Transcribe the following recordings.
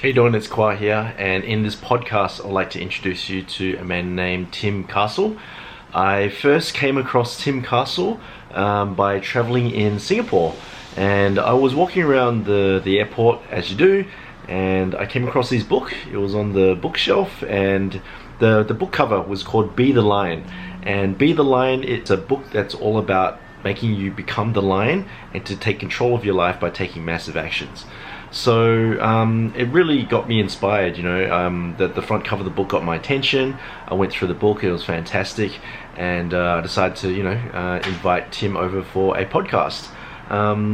How you doing? It's Khoa here, and in this podcast, I'd like to introduce you to a man named Tim Castle. I first came across Tim Castle by traveling in Singapore, and I was walking around the airport as you do, and I came across his book. It was on the bookshelf, and the book cover was called "Be the Lion." And "Be the Lion" it's a book that's all about making you become the lion and to take control of your life by taking massive actions. So it really got me inspired, the front cover of the book got my attention. I went through the book, it was fantastic, and I decided to, invite Tim over for a podcast.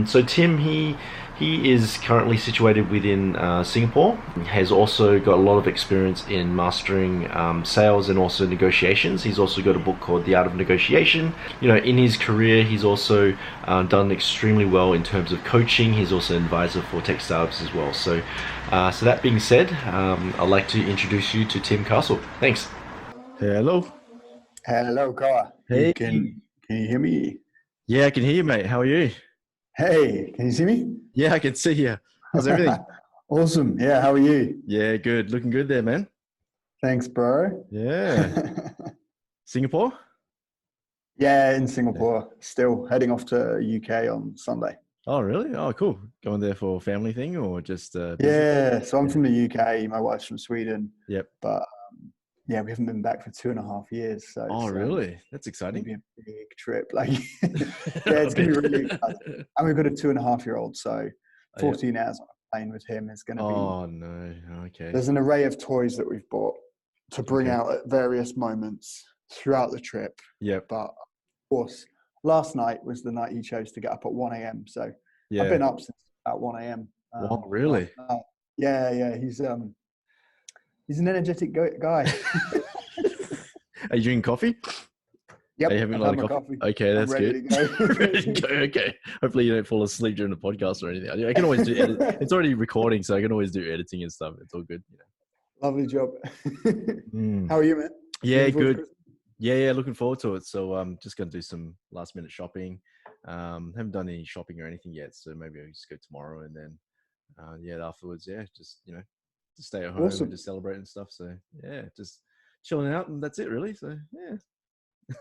So Tim, he is currently situated within Singapore. He has also got a lot of experience in mastering sales and also negotiations. He's also got a book called The Art of Negotiation. In his career, he's also done extremely well in terms of coaching. He's also an advisor for tech startups as well. So that being said, I'd like to introduce you to Tim Castle. Thanks. Hello. Hello, Khoa. Hey. Can you hear me? Yeah, I can hear you, mate. How are you? Hey, can you see me? Yeah, I can see you. How's everything? Awesome. Yeah, how are you? Yeah, good. Looking good there, man. Thanks, bro. Yeah. Singapore? Yeah, in Singapore. Still heading off to UK on Sunday. Oh, really? Oh, cool. Going there for a family thing or just business? Yeah, so I'm from the UK. My wife's from Sweden. Yep. But yeah, we haven't been back for 2.5 years. So Oh, really? That's it's gonna exciting. be a big trip. Yeah, it's gonna be really exciting. And we've got a 2.5-year-old, so 14 hours on a plane with him is gonna be. Oh, no. Okay. There's an array of toys that we've bought to bring out at various moments throughout the trip. Yep. But of course, last night was the night he chose to get up at 1 a.m. So Yeah. I've been up since about 1 a.m. Wow, really? Yeah. He's an energetic guy. Are you drinking coffee? Yep. Are you having a I've lot had of my coffee? Okay, that's I'm ready good. to go. Ready to go. Okay. Hopefully you don't fall asleep during the podcast or anything. I can always do edit. It's already recording, so I can always do editing and stuff. It's all good. Lovely job. How are you, man? Yeah, Looking forward to good. Christmas? Yeah, looking forward to it. So I'm just going to do some last minute shopping. Haven't done any shopping or anything yet, so maybe I'll just go tomorrow and then afterwards, just to stay at home Awesome. and just celebrate and stuff. So yeah, just chilling out and that's it really. So yeah.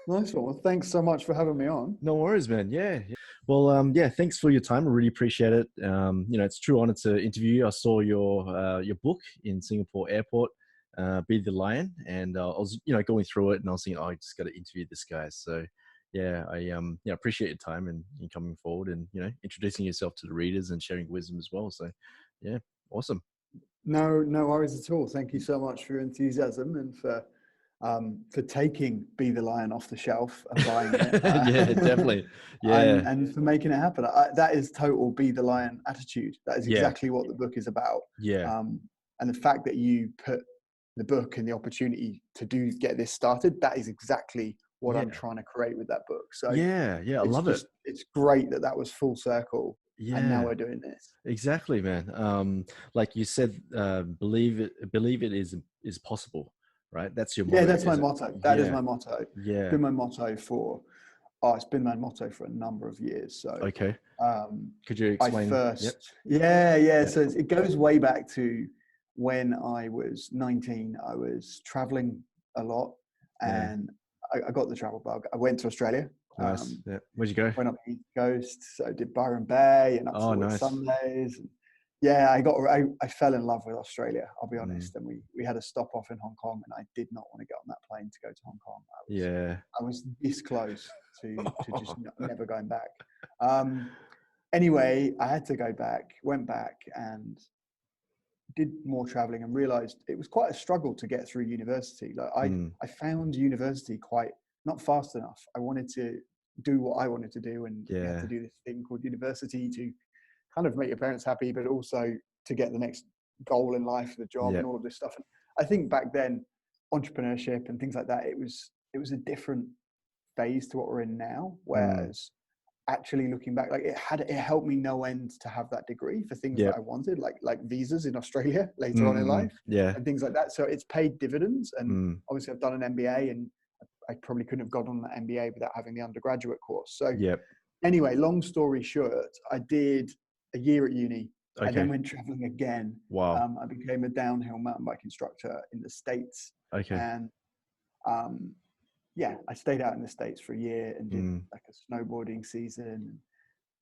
Nice one. Well, thanks so much for having me on. No worries, man. Yeah. Well, thanks for your time. I really appreciate it. It's a true honor to interview you. I saw your book in Singapore airport, Be the Lion, and I was, going through it and I was thinking, I just got to interview this guy. So yeah, I appreciate your time and you coming forward and, introducing yourself to the readers and sharing wisdom as well. So yeah, awesome. No worries at all. Thank you so much for your enthusiasm and for taking Be the Lion off the shelf and buying it. Yeah, definitely. Yeah. And for making it happen. That is total Be the Lion attitude. That is exactly what the book is about. Yeah. And the fact that you put the book and the opportunity to get this started, that is exactly what I'm trying to create with that book. So yeah, I love it. It's great that was full circle. Yeah. And now we're doing this. Exactly, man. Like you said, believe it is possible, right? That's your motto. Yeah, that's my motto. That is my motto. Yeah. It's been my motto for a number of years. So okay. Could you explain? So it goes way back to when I was 19. I was traveling a lot and I got the travel bug. I went to Australia. Nice. Where'd you go? Went up the East Coast, so I did Byron Bay and up to the Sundays. And I fell in love with Australia, I'll be honest. And we had a stop off in Hong Kong and I did not want to get on that plane to go to Hong Kong. I was this close to just never going back. Anyway, I had to go back, went back and did more traveling and realized it was quite a struggle to get through university. I found university quite not fast enough. I wanted to do what I wanted to do and you have to do this thing called university to kind of make your parents happy, but also to get the next goal in life, the job and all of this stuff. And I think back then, entrepreneurship and things like that, it was a different phase to what we're in now. Whereas actually looking back, it helped me no end to have that degree for things that I wanted, like visas in Australia later on in life and things like that. So it's paid dividends. And obviously I've done an MBA and I probably couldn't have gone on that MBA without having the undergraduate course. So anyway, long story short, I did a year at uni, I then Okay. went traveling again. Wow. I became a downhill mountain bike instructor in the States. Okay. And yeah, I stayed out in the States for a year and did like a snowboarding season,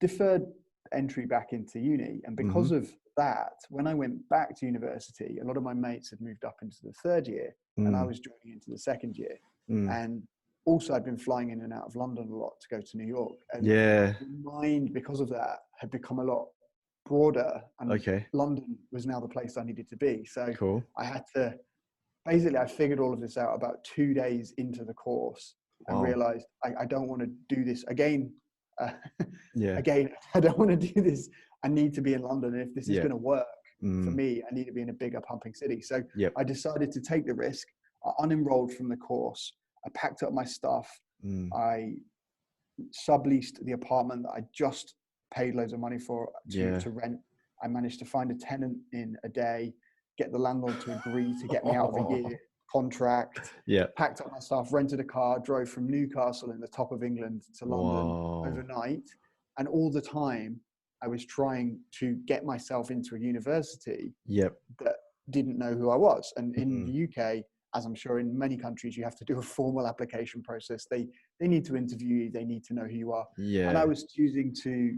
deferred entry back into uni. And because of that, when I went back to university, a lot of my mates had moved up into the third year and I was joining into the second year. And also I'd been flying in and out of London a lot to go to New York. And Yeah. my mind, because of that, had become a lot broader, and Okay. London was now the place I needed to be. So Cool. I had to, basically I figured all of this out about 2 days into the course and Wow. realized I don't want to do this again. Yeah. Again, I don't want to do this. I need to be in London. And if this is Yeah. going to work for me, I need to be in a bigger pumping city. So Yep. I decided to take the risk. I unenrolled from the course. I packed up my stuff. I subleased the apartment that I just paid loads of money for to rent. I managed to find a tenant in a day, get the landlord to agree to get me out of a year contract. Yeah. Packed up my stuff, rented a car, drove from Newcastle in the top of England to London overnight. And all the time I was trying to get myself into a university that didn't know who I was. And in the UK, as I'm sure in many countries, you have to do a formal application process. They need to interview you. They need to know who you are. Yeah. And I was choosing to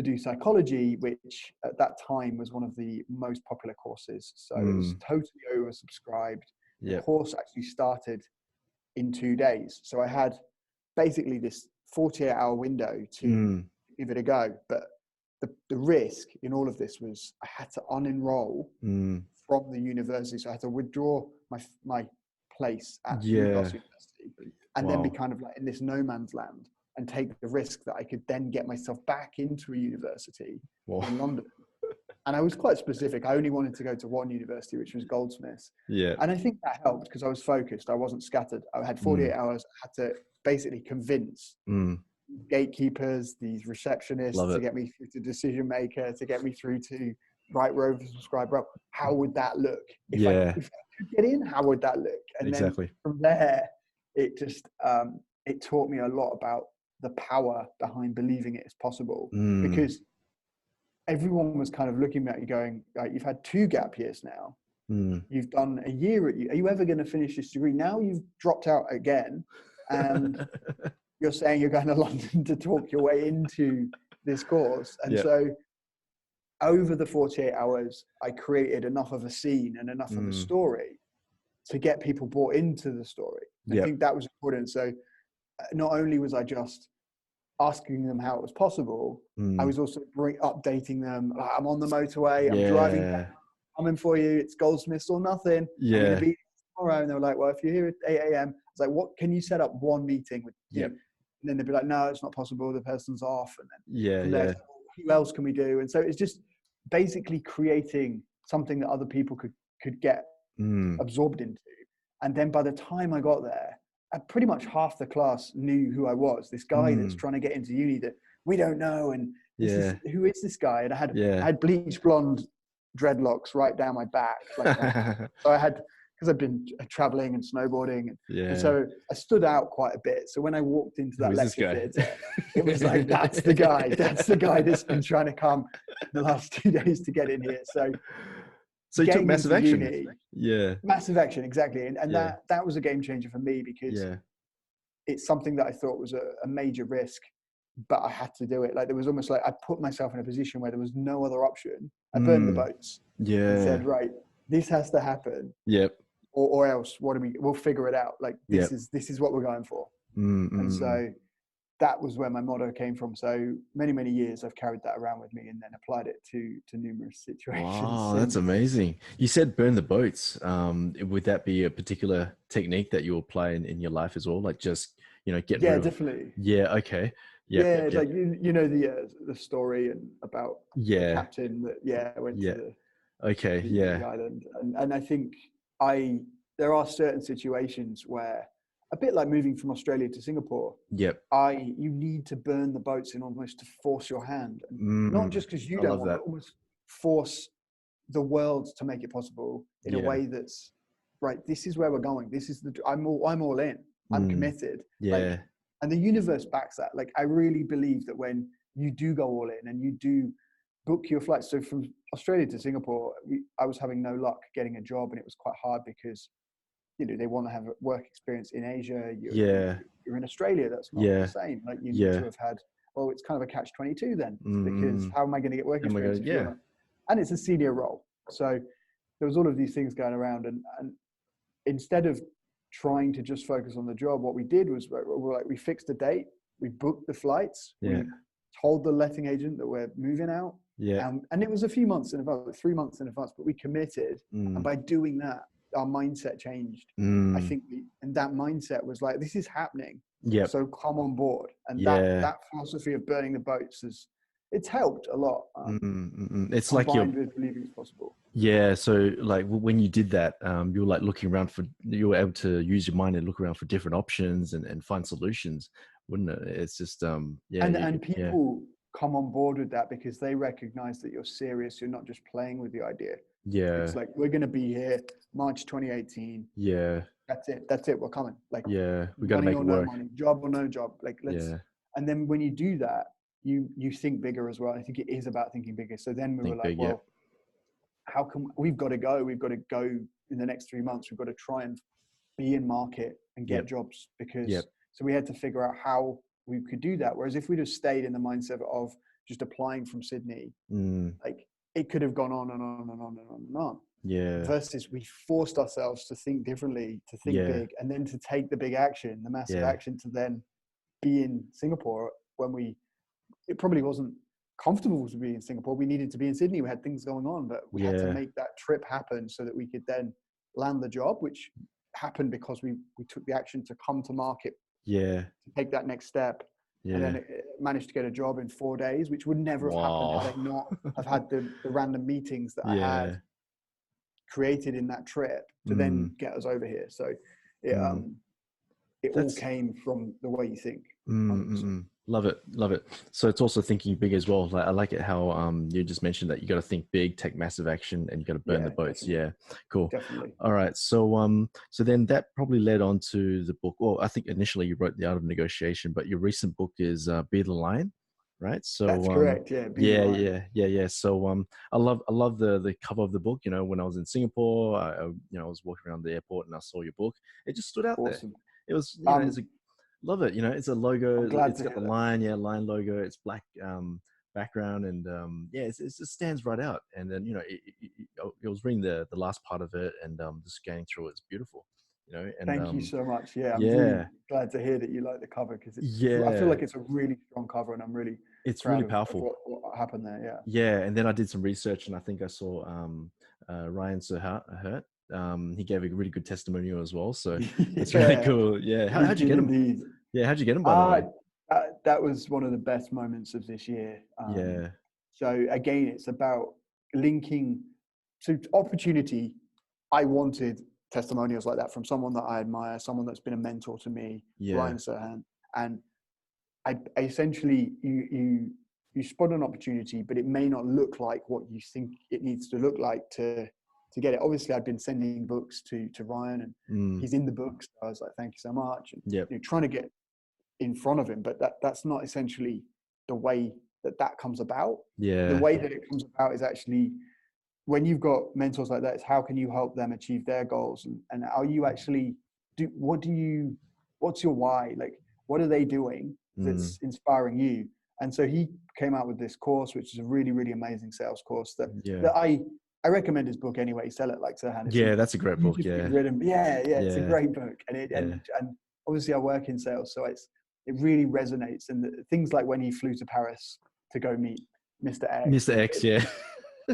do psychology, which at that time was one of the most popular courses. So it was totally oversubscribed. The course actually started in 2 days. So I had basically this 48-hour window to give it a go. But the risk in all of this was I had to unenroll from the university. So I had to withdraw my place at Newcastle University and then be kind of like in this no man's land and take the risk that I could then get myself back into a university in London. And I was quite specific. I only wanted to go to one university, which was Goldsmiths. Yeah. And I think that helped because I was focused. I wasn't scattered. I had 48 hours. I had to basically convince gatekeepers, these receptionists to get me through to decision maker, to get me through to right row subscribe row. How would that look? If I could get in, how would that look? And then from there, it just, it taught me a lot about the power behind believing it is possible because everyone was kind of looking at you going, right, you've had 2 gap years now. You've done a year at you. Are you ever going to finish this degree? Now you've dropped out again and you're saying you're going to London to talk your way into this course. And so over the 48 hours, I created enough of a scene and enough of a story to get people bought into the story. I think that was important. So not only was I just asking them how it was possible, I was also updating them. Like, I'm on the motorway, I'm driving back, coming for you, it's Goldsmiths or nothing. I'm going to be tomorrow. And they were like, well, if you're here at 8 a.m., it's like, what can you set up one meeting with you? And then they'd be like, no, it's not possible. The person's off. And then from there, who else can we do? And so it's just basically creating something that other people could get absorbed into. And then by the time I got there, pretty much half the class knew who I was. This guy that's trying to get into uni that we don't know. And who is this guy? And I had bleach blonde dreadlocks right down my back. So I had, because I've been traveling and snowboarding. And so I stood out quite a bit. So when I walked into that lecture theatre, it was like, that's the guy. That's the guy that's been trying to come the last 2 days to get in here. So you took massive action. Massive action, exactly. And that was a game changer for me because it's something that I thought was a major risk, but I had to do it. Like there was almost like I put myself in a position where there was no other option. I burned the boats. And said, right, this has to happen. Or else we'll figure it out. Like this is what we're going for. And so that was where my motto came from. So many years I've carried that around with me and then applied it to numerous situations. Wow, that's amazing. You said burn the boats. Would that be a particular technique that you apply in your life as well? Like just, get rid of... definitely. Okay. Like you know the story and about the captain that went to the island. And I think there are certain situations where, a bit like moving from Australia to Singapore, you need to burn the boats in almost to force your hand. And not just because you don't want, but almost force the world to make it possible in a way that's, right, this is where we're going. This is I'm all in. I'm committed. And the universe backs that. Like, I really believe that when you do go all in and you do book your flights. So from Australia to Singapore, I was having no luck getting a job, and it was quite hard because, you know, they want to have a work experience in Asia. You're in Australia. That's not the same. Like you need to have had, well, it's kind of a catch-22 then, because how am I going to get work experience if you're not? And it's a senior role. So there was all of these things going around, and instead of trying to just focus on the job, what we did was we fixed a date, we booked the flights, we told the letting agent that we're moving out. And it was a few months in advance, like 3 months in advance, but we committed. And by doing that, our mindset changed. I think, and that mindset was like, this is happening. So come on board. And that philosophy of burning the boats it's helped a lot. It's like you're with believing it's possible. Yeah. So like when you did that, you were like looking around you were able to use your mind and look around for different options and find solutions, wouldn't it? It's just, and people come on board with that because they recognize that you're serious. You're not just playing with the idea. It's like, we're going to be here March 2018. That's it. We're coming. Like, we got to make it work. Money, job or no job. Like, and then when you do that, you think bigger as well. I think it is about thinking bigger. So then we were like, well, how come we've got to go in the next 3 months. We've got to try and be in market and get jobs because, so we had to figure out how we could do that. Whereas if we just stayed in the mindset of just applying from Sydney, like it could have gone on and on and on and on and on. Versus we forced ourselves to think differently, to think big, and then to take the big action, the massive action, to then be in Singapore when it probably wasn't comfortable to be in Singapore. We needed to be in Sydney. We had things going on, but we had to make that trip happen so that we could then land the job, which happened because we took the action to come to market, to take that next step. And then it managed to get a job in 4 days, which would never have happened had I not have had the random meetings that I had created in that trip to then get us over here. So it all came from the way you think. Love it. So it's also thinking big as well. Like, I like it how you just mentioned that you got to think big, take massive action, and you got to burn the boats. Definitely. Cool. Definitely. All right. So so then that probably led on to the book. Well, I think initially you wrote The Art of Negotiation, but your recent book is Be the Lion, right? So that's correct. Yeah. So I love the cover of the book. You know, when I was in Singapore, I was walking around the airport and I saw your book. It just stood out there. It was, love it. You know, it's a logo. It's got the lion, lion logo. It's black background, and it just stands right out. And then I was reading the last part of it, and just scanning through it. It's beautiful. You know, and thank you so much. I'm really glad to hear that you like the cover because I feel like it's a really strong cover, and I'm really really powerful. Of what happened there. And then I did some research, and I think I saw Ryan Serhart. He gave a really good testimonial as well, so it's really cool. How'd you get him? How'd you get him, by the way? That was one of the best moments of this year. So again, it's about linking to opportunity. I wanted testimonials like that from someone that I admire, someone that's been a mentor to me, Ryan Serhant. And I essentially, you spot an opportunity, but it may not look like what you think it needs to look like to get it. Obviously, I'd been sending books to Ryan, and he's in the books. So I was like, thank you so much. And trying to get in front of him, but that's not essentially the way that comes about. The way that it comes about is actually when you've got mentors like that, it's how can you help them achieve their goals, and are you actually what's your why? Like, what are they doing that's inspiring you? And so he came out with this course, which is a really, really amazing sales course that I recommend his book anyway. Sell It Like Serhant. That's a great book. It's a great book, and obviously I work in sales, so it really resonates. And things like when he flew to Paris to go meet Mr. X. Mr. X,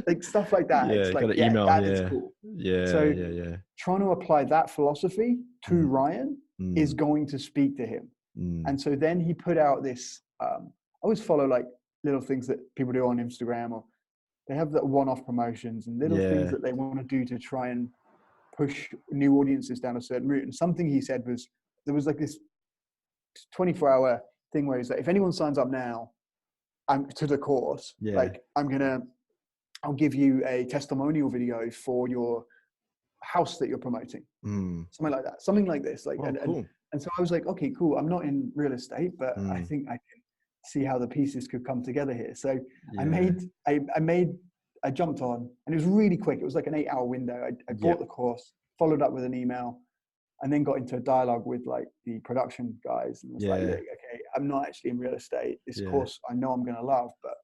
like stuff like that. It's like, email. That is cool. Trying to apply that philosophy to Ryan is going to speak to him. And so then he put out this. I always follow like little things that people do on Instagram, or they have the one-off promotions and little things that they want to do to try and push new audiences down a certain route. And something he said was, there was like this 24-hour thing where he's like, if anyone signs up now, to the course, like I'll give you a testimonial video for your house that you're promoting. Something like that. Something like this. Like, cool. And so I was like, okay, cool. I'm not in real estate, but I think I can see how the pieces could come together here. So Yeah. I jumped on, and it was really quick. It was like an 8-hour window. I bought the course, followed up with an email, and then got into a dialogue with like the production guys, and was like, look, okay, I'm not actually in real estate. This course I know I'm going to love, but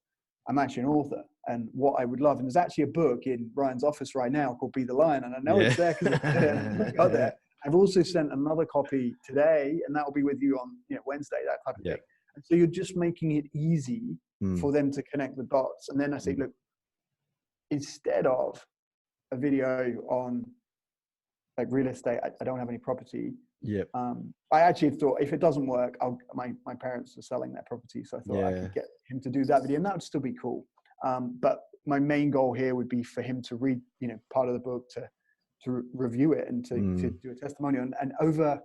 I'm actually an author, and what I would love, and there's actually a book in Ryan's office right now called Be the Lion, and I know it's there because I got there. I've also sent another copy today, and that will be with you on Wednesday, that type of thing. And so you're just making it easy for them to connect the dots. And then I say, look, instead of a video on like real estate, I don't have any property. I actually thought if it doesn't work, my parents are selling their property, so I thought I could get him to do that video, and that would still be cool. But my main goal here would be for him to read, part of the book, to review it, and to do a testimonial. And over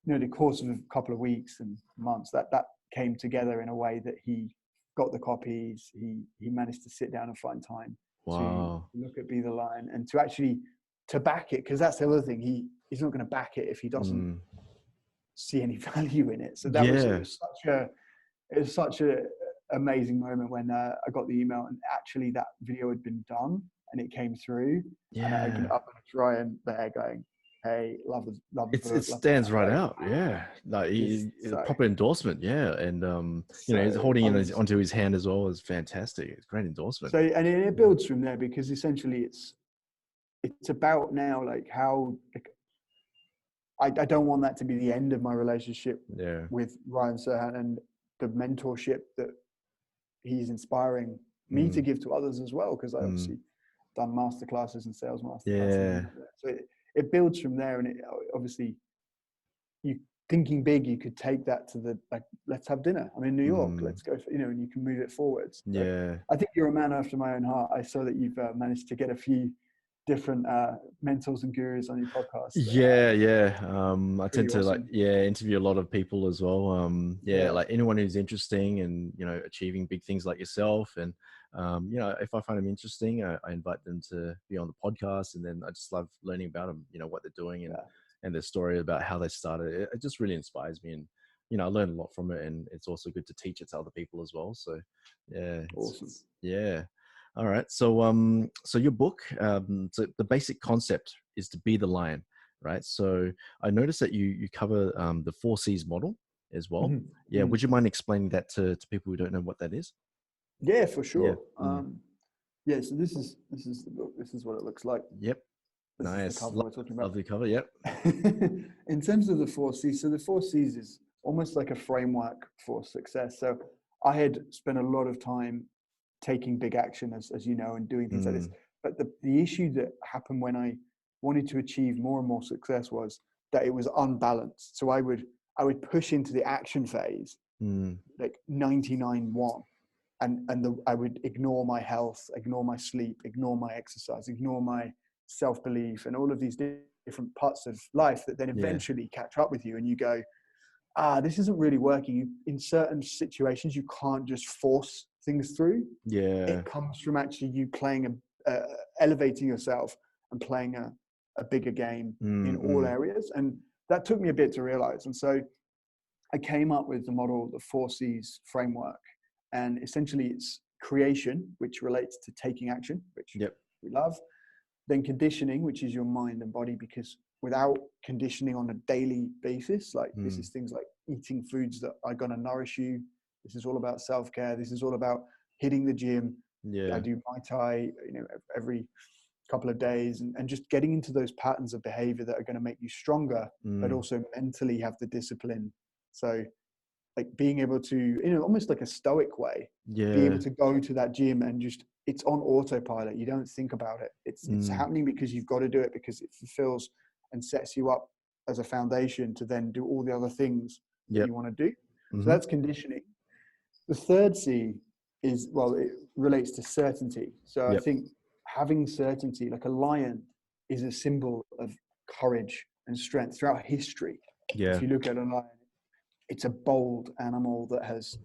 the course of a couple of weeks and months, that came together in a way that he got the copies. He managed to sit down and find time to look at Be the Lion and to back it, because that's the other thing. He's not going to back it if he doesn't see any value in it. So that it was such a amazing moment when I got the email and actually that video had been done and it came through. And I opened it up and it's Ryan there going, hey, love the book. It stands right out. Yeah. Like a proper endorsement. Yeah. And, he's holding it onto his hand as well. Is fantastic. It's a great endorsement. So, and it builds from there, because essentially it's about now, like how, I don't want that to be the end of my relationship with Ryan Serhan and the mentorship that he's inspiring me to give to others as well. Because I obviously done masterclasses and sales masterclasses. So it builds from there. And it obviously, you thinking big, you could take that to let's have dinner. I'm in New York. Let's go, and you can move it forwards. So I think you're a man after my own heart. I saw that you've managed to get a few different mentors and gurus on your podcast. I tend to interview a lot of people as well. Like anyone who's interesting and achieving big things like yourself, and if I find them interesting, I invite them to be on the podcast, and then I just love learning about them, what they're doing and their story about how they started. It just really inspires me, and I learn a lot from it, and it's also good to teach it to other people as well. So awesome. All right. So, so your book, so the basic concept is to be the lion, right? So I noticed that you cover the 4 C's model as well. Would you mind explaining that to people who don't know what that is? Yeah, for sure. So this is the book. This is what it looks like. Yep. This nice. Is the cover we're talking about. Lovely cover. Yep. In terms of the 4 C's, so the 4 C's is almost like a framework for success. So I had spent a lot of time taking big action, as you know, and doing things like this. But the issue that happened when I wanted to achieve more and more success was that it was unbalanced. So I would push into the action phase, like 99-1, and I would ignore my health, ignore my sleep, ignore my exercise, ignore my self-belief, and all of these different parts of life that then eventually catch up with you, and you go, this isn't really working. In certain situations, you can't just force things through. It comes from actually you playing elevating yourself and playing a bigger game in all areas. And that took me a bit to realize. And so I came up with the model, the 4 C's framework. And essentially it's creation, which relates to taking action, which we love. Then conditioning, which is your mind and body, because without conditioning on a daily basis, like this is things like eating foods that are going to nourish you. This is all about self-care. This is all about hitting the gym. I do Muay Thai, every couple of days, and just getting into those patterns of behavior that are going to make you stronger, but also mentally have the discipline. So like being able to, almost like a stoic way, be able to go to that gym and just, it's on autopilot. You don't think about it. It's happening because you've got to do it, because it fulfills and sets you up as a foundation to then do all the other things that you want to do. So that's conditioning. The 3rd C is, it relates to certainty. So I think having certainty, like a lion is a symbol of courage and strength throughout history. If you look at a lion, it's a bold animal that has,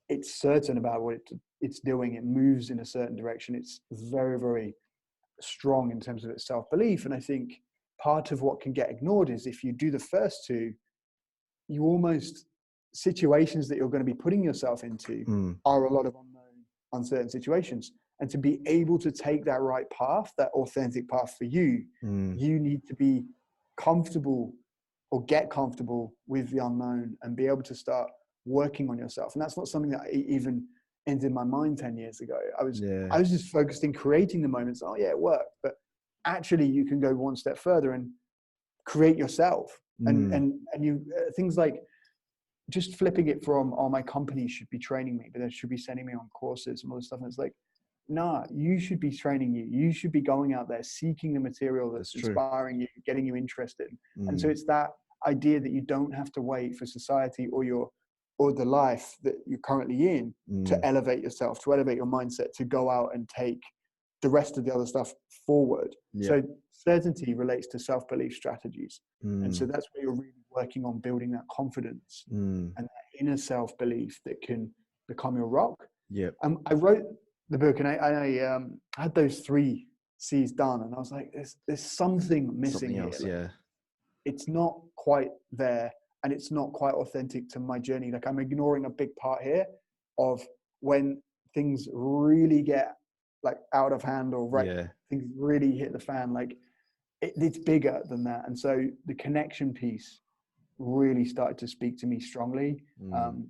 it's certain about what it's doing. It moves in a certain direction. It's very, very strong in terms of its self-belief. And I think part of what can get ignored is if you do the first 2, you almost situations that you're going to be putting yourself into are a lot of unknown, uncertain situations. And to be able to take that right path, that authentic path for you, you need to be comfortable or get comfortable with the unknown and be able to start working on yourself. And that's not something that even entered my mind 10 years ago. I was just focused in creating the moments. Oh yeah, it worked. But actually you can go one step further and create yourself. And you things like just flipping it from, oh, my company should be training me, but they should be sending me on courses and all this stuff. And it's like, nah, you should be training you. You should be going out there, seeking the material that's inspiring you, getting you interested. And so it's that idea that you don't have to wait for society or the life that you're currently in to elevate yourself, to elevate your mindset, to go out and take the rest of the other stuff forward. So certainty relates to self-belief strategies. And so that's where you're really working on building that confidence and that inner self-belief that can become your rock. I wrote the book and I had those 3 C's done, and I was like, there's something missing here. It's not quite there, and it's not quite authentic to my journey. Like, I'm ignoring a big part here of when things really get like out of hand, or things really hit the fan. Like it's bigger than that. And so the connection piece really started to speak to me strongly.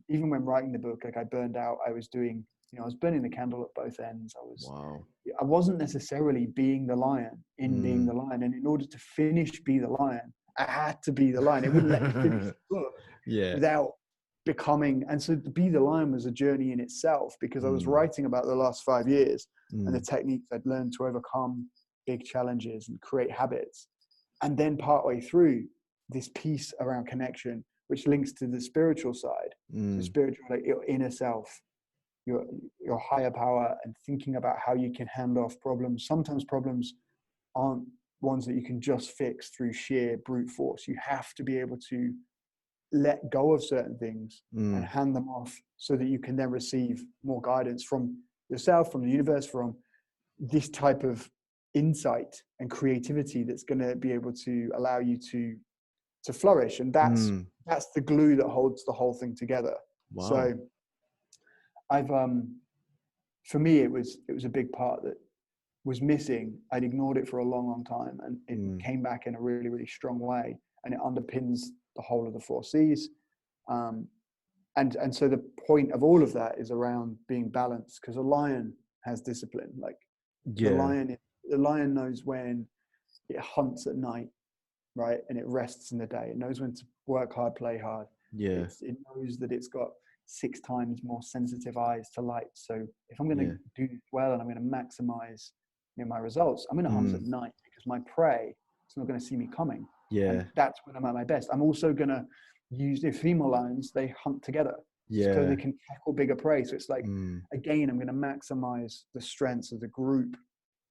Even when writing the book, like I burned out. I was doing, I was burning the candle at both ends. I wasn't necessarily being the lion in being the lion. And in order to finish Be the Lion, I had to be the lion. It wouldn't let me finish the book without becoming. And so to Be the Lion was a journey in itself, because I was writing about the last 5 years and the techniques I'd learned to overcome big challenges and create habits. And then partway through, this piece around connection, which links to the spiritual side, the spiritual, like your inner self, your higher power, and thinking about how you can hand off problems. Sometimes problems aren't ones that you can just fix through sheer brute force. You have to be able to let go of certain things and hand them off, so that you can then receive more guidance from yourself, from the universe, from this type of insight and creativity that's going to be able to allow you to flourish. And that's the glue that holds the whole thing together. So I've for me, it was a big part that was missing. I'd ignored it for a long time, and it came back in a really, really strong way, and it underpins the whole of the 4 C's. And so the point of all of that is around being balanced, because a lion has discipline. Like the lion knows when it hunts at night, right? And it rests in the day. It knows when to work hard, play hard. It knows that it's got 6 times more sensitive eyes to light. So if I'm going to do this well and I'm going to maximize my results, I'm going to hunt at night, because my prey is not going to see me coming. And that's when I'm at my best. I'm also going to use the female lions. They hunt together, so they can tackle bigger prey. So it's like, again, I'm going to maximize the strengths of the group,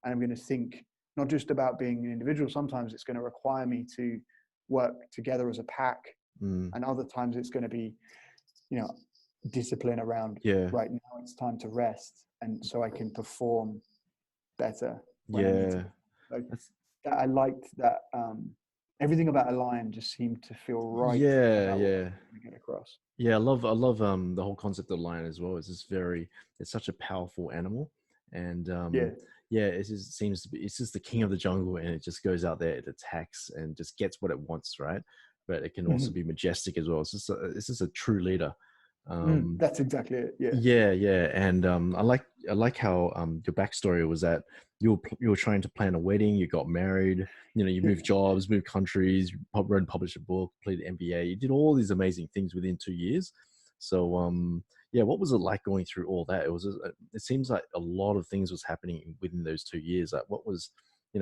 and I'm going to think not just about being an individual. Sometimes it's going to require me to work together as a pack, and other times it's going to be, discipline around. Right now, it's time to rest, and so I can perform better. So I liked that. Everything about a lion just seemed to feel right. To get across. I love the whole concept of lion as well. It's such a powerful animal, and it just seems to be, it's just the king of the jungle, and it just goes out there, it attacks and just gets what it wants, right? But it can also be majestic as well. It's just a true leader. That's exactly it. And I like how your backstory was that you were trying to plan a wedding, you got married, you moved jobs, moved countries, wrote and published a book, played the NBA, you did all these amazing things within 2 years. So what was it like going through all that? It seems like a lot of things was happening within those 2 years. Like, what was,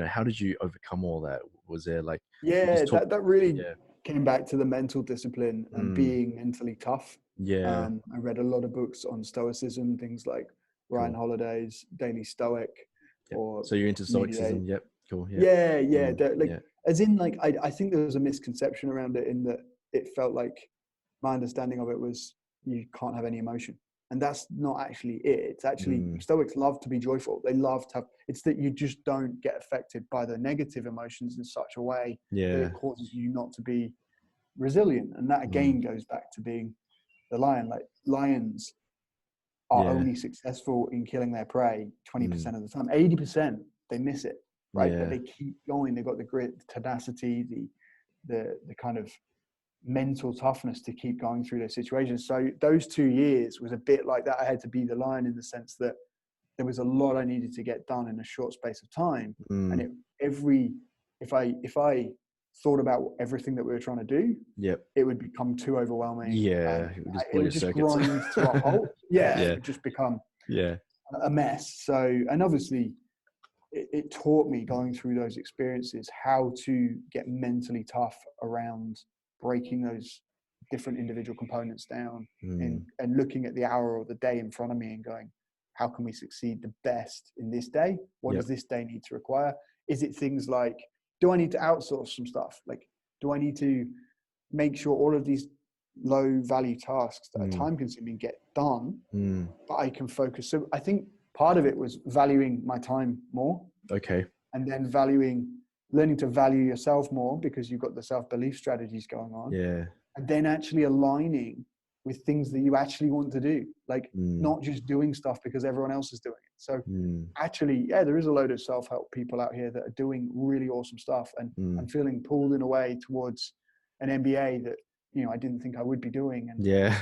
how did you overcome all that? Was there like that really came back to the mental discipline and being mentally tough. I read a lot of books on stoicism, things like Ryan Holiday's Daily Stoic. So you're into stoicism? Yep. Cool. As in, like, I think there was a misconception around it, in that it felt like my understanding of it was you can't have any emotion, and that's not actually it. It's actually Stoics love to be joyful. They love to have. It's that you just don't get affected by the negative emotions in such a way that it causes you not to be resilient, and that again goes back to being the lion. Like lions are Yeah. only successful in killing their prey 20% Mm. of the time. 80% they miss it, right? Yeah. But they keep going. They've got the grit, the tenacity, the kind of mental toughness to keep going through those situations. So those 2 years was a bit like that. I had to be the lion in the sense that there was a lot I needed to get done in a short space of time. And if I thought about everything that we were trying to do, Yep. it would become too overwhelming. Yeah. It would just blow It your would just circuits. grind to a halt. Yeah, Yeah. it would just become Yeah. a mess. So, and obviously it taught me going through those experiences how to get mentally tough around breaking those different individual components down and looking at the hour or the day in front of me and going, how can we succeed the best in this day? What Yep. does this day need to require? Is it things like, do I need to outsource some stuff? Like, do I need to make sure all of these low value tasks that are time consuming get done, but I can focus? So I think part of it was valuing my time more. Okay. And then learning to value yourself more because you've got the self-belief strategies going on. Yeah. And then actually aligning with things that you actually want to do, like not just doing stuff because everyone else is doing it. So actually, yeah, there is a load of self-help people out here that are doing really awesome stuff, and I'm feeling pulled in a way towards an MBA that, you know, I didn't think I would be doing. And Yeah.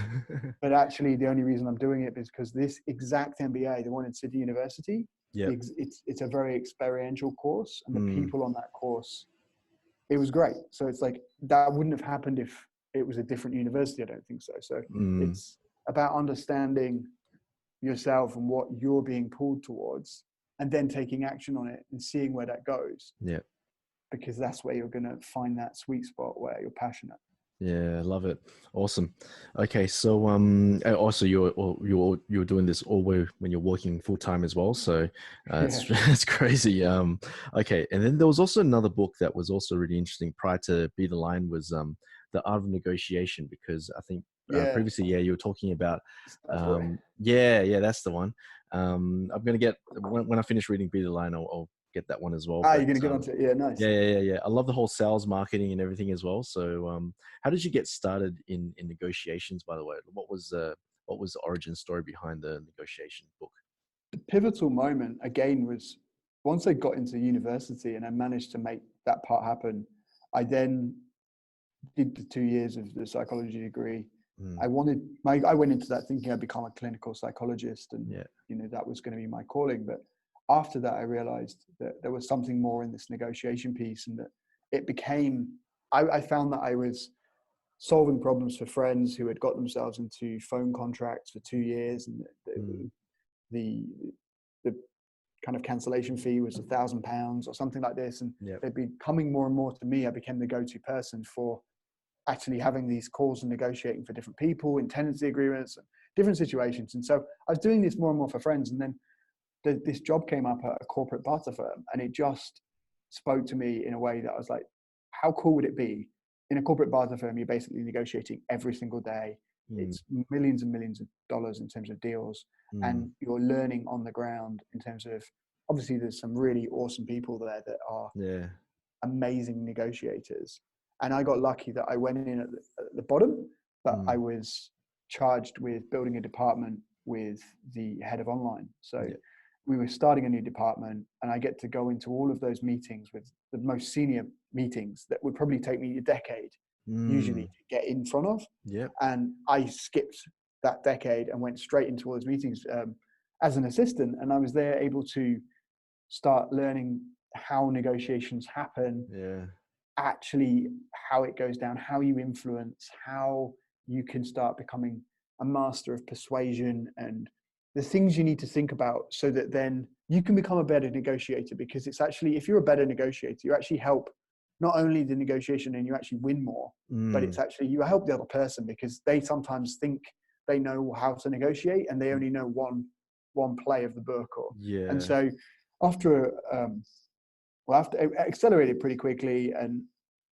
but actually the only reason I'm doing it is because this exact MBA, the one in City University, Yep. it's a very experiential course, and the people on that course, it was great. So it's like, that wouldn't have happened if it was a different university. I don't think so. So it's about understanding yourself and what you're being pulled towards, and then taking action on it and seeing where that goes. Yeah. Because that's where you're going to find that sweet spot where you're passionate. Yeah, I love it. Awesome. Okay, so also you're doing this all when you're working full time as well. So it's crazy. Okay, and then there was also another book that was also really interesting prior to Be the Lion was The Art of Negotiation, because I think previously you were talking about that's the one. I'm gonna get when I finish reading Be the Lion, I'll get that one as well. You're gonna get onto it. Yeah, nice. Yeah. I love the whole sales, marketing, and everything as well. So, how did you get started in negotiations? By the way, what was the origin story behind the negotiation book? The pivotal moment again was once I got into university and I managed to make that part happen. I then did the 2 years of the psychology degree. I went into that thinking I'd become a clinical psychologist, and you know, that was going to be my calling. But after that, I realized that there was something more in this negotiation piece, and that it became, I found that I was solving problems for friends who had got themselves into phone contracts for 2 years, and the kind of cancellation fee was £1,000 or something like this. And they'd be coming more and more to me. I became the go-to person for actually having these calls and negotiating for different people in tenancy agreements and different situations. And so I was doing this more and more for friends. And then this job came up at a corporate barter firm, and it just spoke to me in a way that I was like, how cool would it be? In a corporate barter firm, you're basically negotiating every single day. It's millions and millions of dollars in terms of deals, and you're learning on the ground in terms of, obviously there's some really awesome people there that are amazing negotiators. And I got lucky that I went in at the bottom, but I was charged with building a department with the head of online. So we were starting a new department, and I get to go into all of those meetings with the most senior meetings that would probably take me a decade usually to get in front of. And I skipped that decade and went straight into all those meetings as an assistant. And I was there able to start learning how negotiations happen, actually how it goes down, how you influence, how you can start becoming a master of persuasion, and the things you need to think about so that then you can become a better negotiator. Because it's actually, if you're a better negotiator, you actually help not only the negotiation and you actually win more, but it's actually, you help the other person because they sometimes think they know how to negotiate and they only know one play of the book. And so after it accelerated pretty quickly, and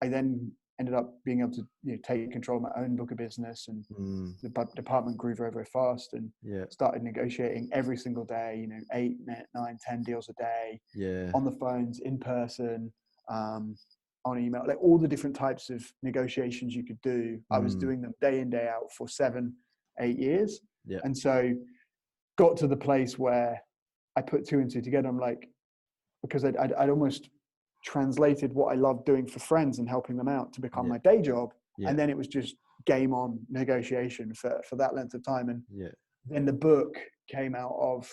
I then ended up being able to take control of my own book of business, and the department grew very, very fast, and started negotiating every single day, 8, 9, 10 deals a day, on the phones, in person, on email, like all the different types of negotiations you could do. I was doing them day in, day out for 7 8 years. Yeah. And so got to the place where I put two and two together. I'm like, because I'd almost translated what I loved doing for friends and helping them out to become my day job. Yeah. And then it was just game on negotiation for that length of time. And Yeah. then the book came out of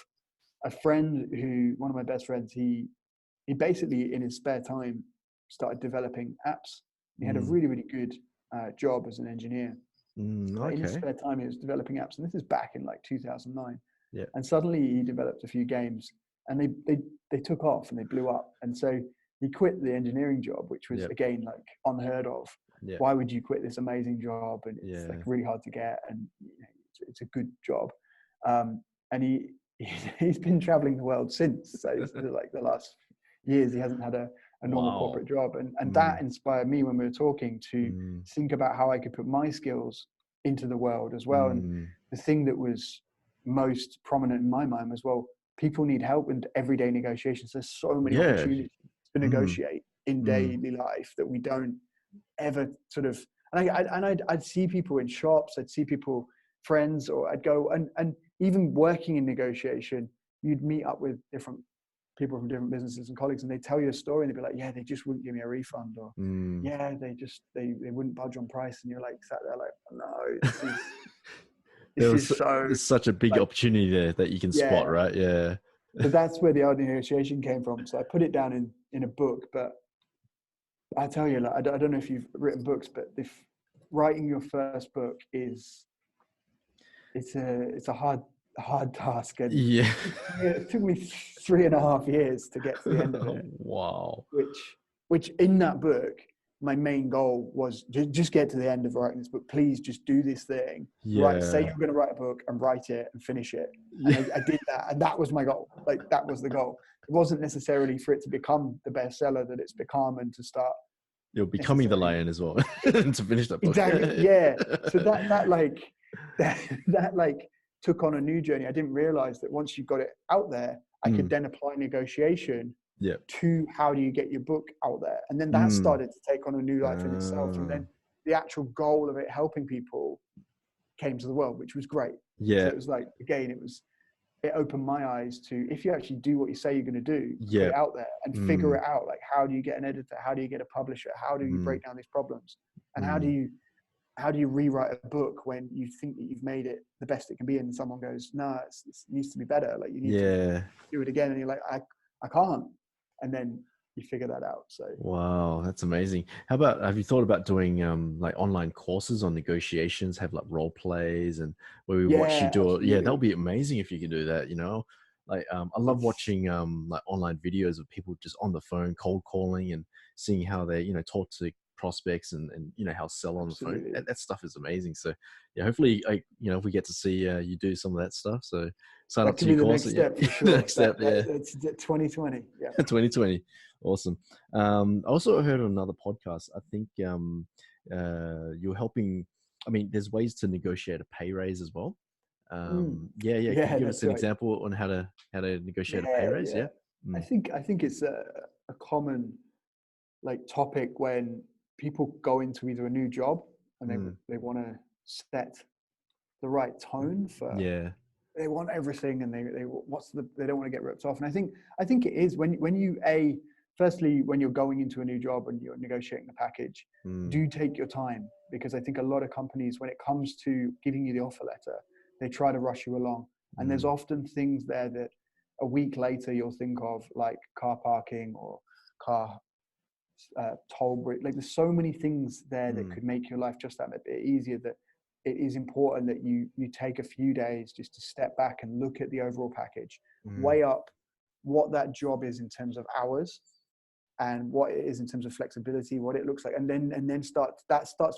a friend who, one of my best friends, he basically in his spare time started developing apps. He had a really, really good job as an engineer. But in his spare time, he was developing apps. And this is back in like 2009. Yeah. And suddenly he developed a few games and they took off and they blew up. And so he quit the engineering job, which was again, like unheard of. Yeah. Why would you quit this amazing job? And it's like really hard to get. And it's a good job. And he's been traveling the world since. So it's like the last years, he hasn't had a normal corporate job. And that inspired me when we were talking to think about how I could put my skills into the world as well. And the thing that was most prominent in my mind was, well, people need help in everyday negotiations. There's so many opportunities to negotiate in daily life that we don't ever sort of, and I'd see people in shops, I'd see people, friends, or I'd go and even working in negotiation, you'd meet up with different people from different businesses and colleagues, and they tell you a story and they'd be like, yeah, they just wouldn't give me a refund, or yeah, they wouldn't budge on price. And you're like, sat there like, no, there's such a big opportunity there that you can spot, right? Yeah. So that's where the art of negotiation came from. So I put it down in a book, but I tell you, like, I don't know if you've written books, but if writing your first book it's a hard task. And it took me 3.5 years to get to the end of it. Wow. Which in that book, my main goal was just get to the end of writing this book. Please just do this thing. Right, say you're going to write a book and write it and finish it. And I did that, and that was my goal. Like, that was the goal. It wasn't necessarily for it to become the bestseller that it's become and to start. You're becoming the lion as well to finish that book. Exactly. Yeah. So that took on a new journey. I didn't realize that once you got it out there, I could then apply negotiation to how do you get your book out there. And then that started to take on a new life in itself. And then the actual goal of it helping people came to the world, which was great. Yeah. So it was like, again, it opened my eyes to, if you actually do what you say you're going to do, put it out there and figure it out. Like, how do you get an editor? How do you get a publisher? How do you break down these problems? And how do you rewrite a book when you think that you've made it the best it can be, and someone goes, no, it needs to be better. Like, you need to do it again. And you're like, I can't. And then you figure that out. So wow, that's amazing. Have you thought about doing like online courses on negotiations, have like role plays and where we watch you do it? Yeah, that would be amazing if you could do that, you know. Like I love watching like online videos of people just on the phone cold calling and seeing how they, you know, talk to prospects and you know, how sell on the phone. That stuff is amazing. So yeah, hopefully you know, if we get to see you do some of that stuff, so sign up to your course. Next step, for sure. Next step, it's 2020. Yeah. 2020. Awesome. I also heard on another podcast, I think you're helping, I mean, there's ways to negotiate a pay raise as well. Can you give us an example on how to negotiate a pay raise? I think it's a common like topic when people go into either a new job and they want to set the right tone for they want everything, and they don't want to get ripped off. And I think it is when you firstly, when you're going into a new job and you're negotiating the package, do take your time, because I think a lot of companies, when it comes to giving you the offer letter, they try to rush you along. And there's often things there that a week later you'll think of, like car parking or car toll bridge. Like, there's so many things there that could make your life just that bit easier, that it is important that you take a few days just to step back and look at the overall package, weigh up what that job is in terms of hours and what it is in terms of flexibility, what it looks like, and then starts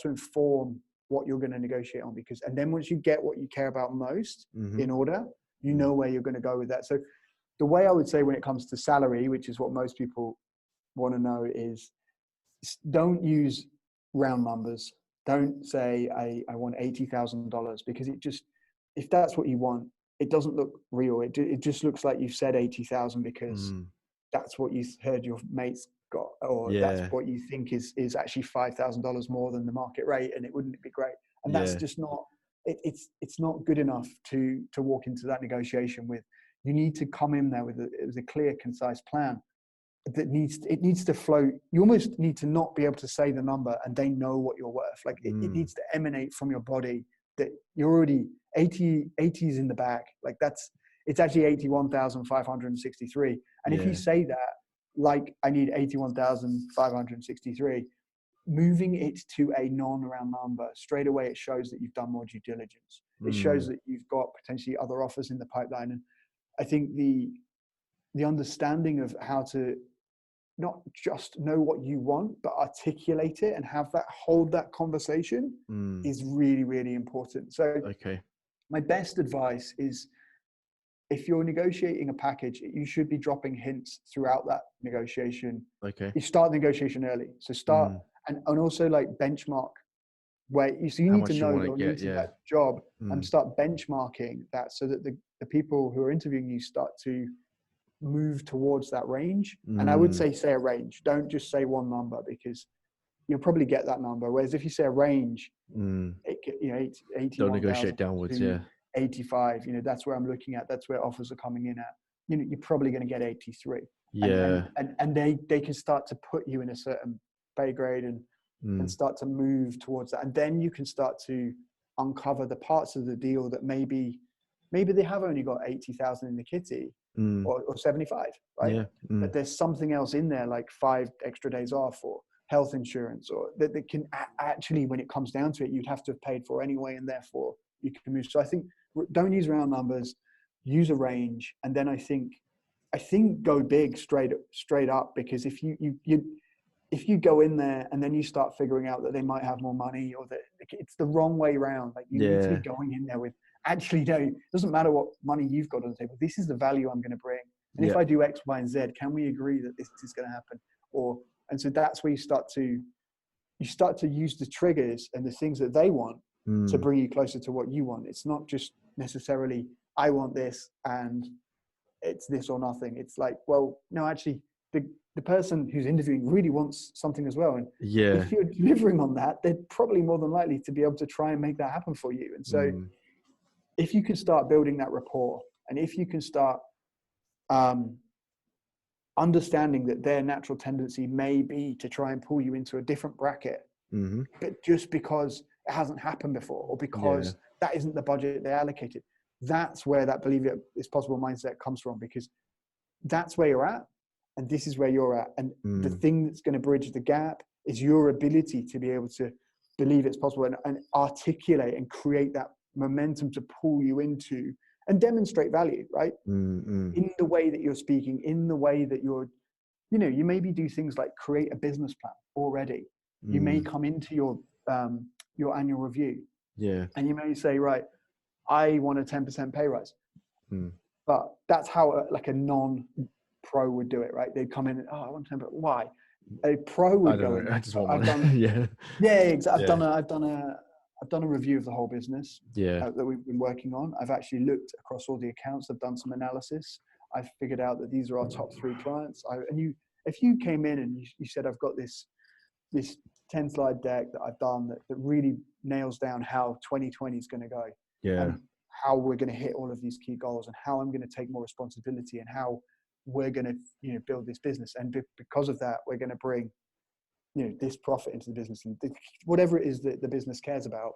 to inform what you're going to negotiate on. Because, and then once you get what you care about most in order, you know where you're going to go with that. So the way I would say when it comes to salary, which is what most people want to know, is don't use round numbers. Don't say I want $80,000, because it just, if that's what you want, it doesn't look real. It just looks like you've said 80,000 because that's what you heard your mates got, or that's what you think is actually $5,000 more than the market rate, and it wouldn't be great. And that's just not it's not good enough to walk into that negotiation with. You need to come in there with a clear, concise plan that needs to flow. You almost need to not be able to say the number and they know what you're worth. Like it needs to emanate from your body that you're already 80 is in the bag. Like it's actually 81,563. And if you say that, like I need 81,563, moving it to a non-round number straight away, it shows that you've done more due diligence. It shows that you've got potentially other offers in the pipeline. And I think the understanding of how to not just know what you want, but articulate it and hold that conversation is really, really important. So my best advice is, if you're negotiating a package, you should be dropping hints throughout that negotiation. You start the negotiation early. So start and also like benchmark where so you need to know going into that job and start benchmarking that so that the people who are interviewing you start to move towards that range. And I would say a range. Don't just say one number, because you'll probably get that number. Whereas if you say a range, it, 80, don't negotiate downwards. 85, that's where I'm looking at. That's where offers are coming in at. You're probably going to get 83. And they can start to put you in a certain pay grade and start to move towards that. And then you can start to uncover the parts of the deal that maybe they have only got 80,000 in the kitty or 75, right? But there's something else in there, like 5 extra days off or health insurance, or that can actually, when it comes down to it, you'd have to have paid for anyway, and therefore you can move. So I think don't use round numbers, use a range. And then I think go big straight up, because if you go in there and then you start figuring out that they might have more money, or that it's the wrong way around, like you need to be going in there with, actually, no, it doesn't matter what money you've got on the table. This is the value I'm going to bring. And if I do X, Y, and Z, can we agree that this is going to happen? And so that's where you start to use the triggers and the things that they want to bring you closer to what you want. It's not just necessarily, I want this and it's this or nothing. It's like, well, no, actually the person who's interviewing really wants something as well. And if you're delivering on that, they're probably more than likely to be able to try and make that happen for you. And so if you can start building that rapport, and if you can start understanding that their natural tendency may be to try and pull you into a different bracket, but just because it hasn't happened before, or because that isn't the budget they allocated, that's where that believe it is possible mindset comes from, because that's where you're at and this is where you're at. And the thing that's going to bridge the gap is your ability to be able to believe it's possible and articulate and create that momentum to pull you into and demonstrate value, right? In the way that you're speaking, in the way that you're, you maybe do things like create a business plan already. You may come into your annual review, and you may say, right, I want a 10% pay rise. But that's how like a non-pro would do it, right? They'd come in and, I want 10%. Why? A pro would go in. I just want one. Exactly. I've done a review of the whole business that we've been working on. I've actually looked across all the accounts. I've done some analysis. I've figured out that these are our top 3 clients. If you came in and you said, I've got this 10-slide deck that I've done that really nails down how 2020 is going to go, and how we're going to hit all of these key goals, and how I'm going to take more responsibility, and how we're going to build this business, and because of that we're going to bring this profit into the business, and whatever it is that the business cares about.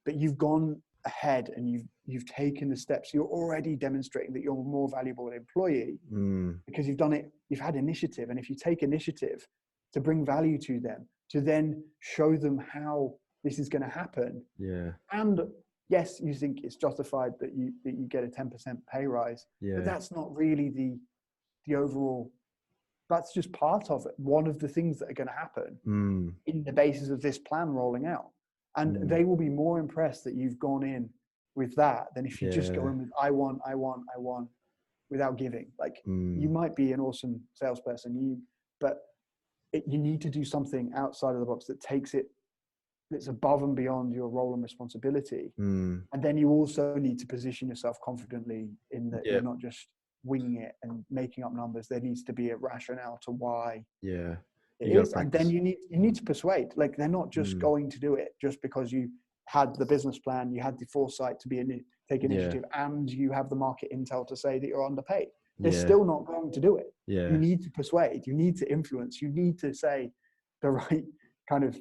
But you've gone ahead and you've taken the steps. You're already demonstrating that you're a more valuable employee because you've done it. You've had initiative, and if you take initiative to bring value to them, to then show them how this is going to happen. And yes, you think it's justified that you get a 10% pay rise, but that's not really the overall. That's just part of it. One of the things that are going to happen in the basis of this plan rolling out. And they will be more impressed that you've gone in with that than if you just go in with, I want, without giving. Like you might be an awesome salesperson, but you need to do something outside of the box that takes it, that's above and beyond your role and responsibility. And then you also need to position yourself confidently in that you're not just winging it and making up numbers. There needs to be a rationale to why it is. And then you need to persuade. Like they're not just going to do it just because you had the business plan, you had the foresight to take initiative, and you have the market intel to say that you're underpaid. They're still not going to do it. You need to persuade, you need to influence, you need to say the right kind of